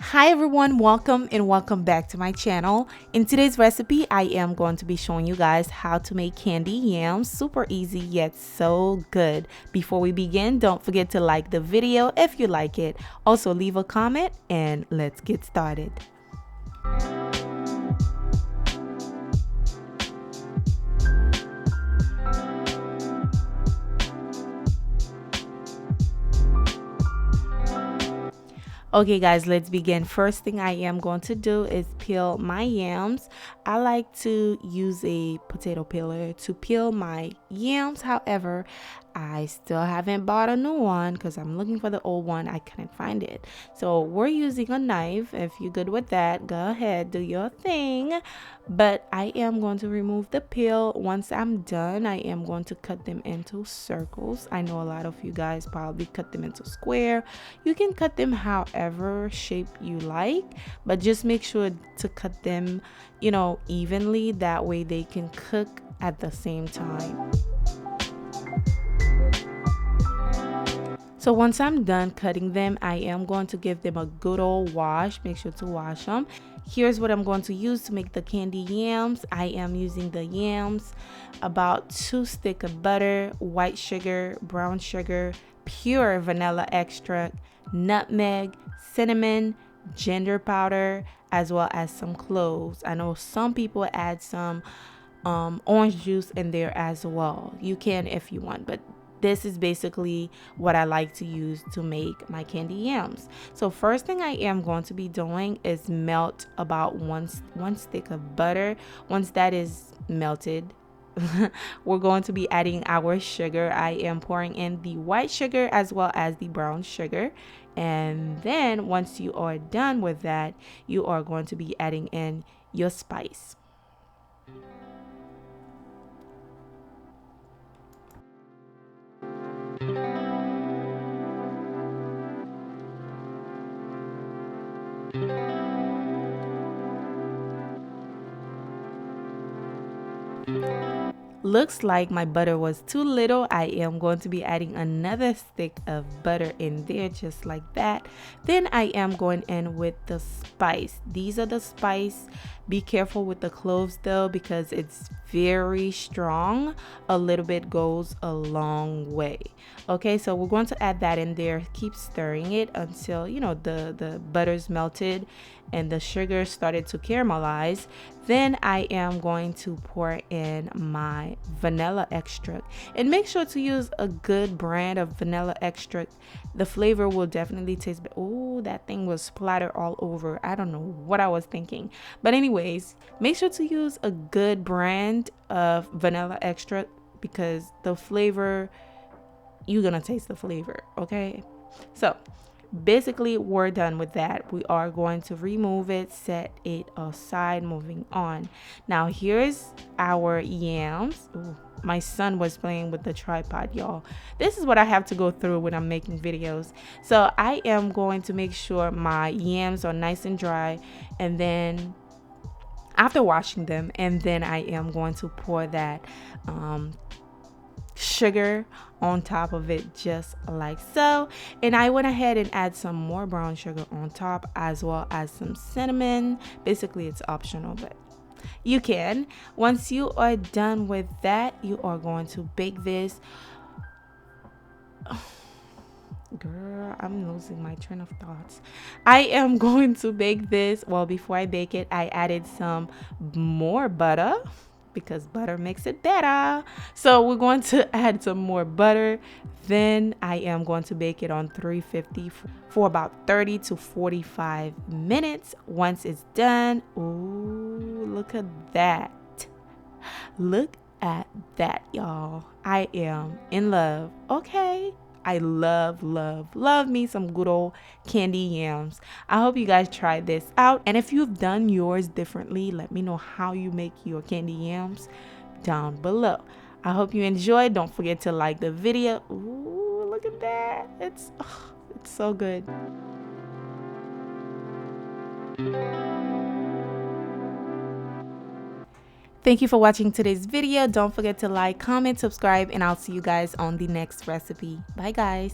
Hi everyone, welcome and welcome back to my channel. In today's recipe, I am going to be showing you guys how to make candy yams. Super easy yet so good. Before we begin, don't forget to like the video if you like it. Also leave a comment and let's get started. Okay guys, let's begin. First thing I am going to do is peel my yams. I like to use a potato peeler to peel my yams. However, I still haven't bought a new one because I'm looking for the old one. I couldn't find it. So we're using a knife. If you're good with that, go ahead, do your thing. But I am going to remove the peel. Once I'm done, I am going to cut them into circles. I know a lot of you guys probably cut them into square. You can cut them however shape you like, but just make sure to cut them, evenly. That way they can cook at the same time. So once I'm done cutting them, I am going to give them a good old wash. Make sure to wash them. Here's what I'm going to use to make the candy yams. I am using the yams, about 2 sticks of butter, white sugar, brown sugar, pure vanilla extract, nutmeg, cinnamon, ginger powder, as well as some cloves. I know some people add some orange juice in there as well. You can if you want, but this is basically what I like to use to make my candy yams. So first thing I am going to be doing is melt about one stick of butter. Once that is melted, we're going to be adding our sugar. I am pouring in the white sugar as well as the brown sugar. And then once you are done with that, you are going to be adding in your spice. Looks like my butter was too little. I am going to be adding another stick of butter in there, just like that. Then I am going in with the spice. These are the spice. Be careful with the cloves though, because it's very strong. A little bit goes a long way. Okay, so we're going to add that in there. Keep stirring it until the butter's melted and the sugar started to caramelize. Then I am going to pour in my vanilla extract, and make sure to use a good brand of vanilla extract. The flavor will definitely taste better. Oh, that thing was splattered all over. I don't know what I was thinking, but anyways, make sure to use a good brand of vanilla extract because the flavor, you're gonna taste the flavor. Okay, so basically we're done with that. We are going to remove it, set it aside. Moving on, now here's our yams. Ooh, my son was playing with the tripod, y'all. This is what I have to go through when I'm making videos. So I am going to make sure my yams are nice and dry, and then after washing them, and then I am going to pour that sugar on top of it, just like so. And I went ahead and add some more brown sugar on top, as well as some cinnamon. Basically it's optional, but you can. Once you are done with that, you are going to bake this. Girl, I'm losing my train of thoughts. I am going to bake this. Well, before I bake it, I added some more butter because butter makes it better. So we're going to add some more butter. Then I am going to bake it on 350 for about 30 to 45 minutes. Once it's done, ooh, look at that. Look at that, y'all. I am in love. Okay. I love me some good old candy yams. I hope you guys try this out, and if you've done yours differently, let me know how you make your candy yams down below. I hope you enjoyed. Don't forget to like the video. Ooh, look at that. It's so good. Thank you for watching today's video. Don't forget to like, comment, subscribe, and I'll see you guys on the next recipe. Bye guys.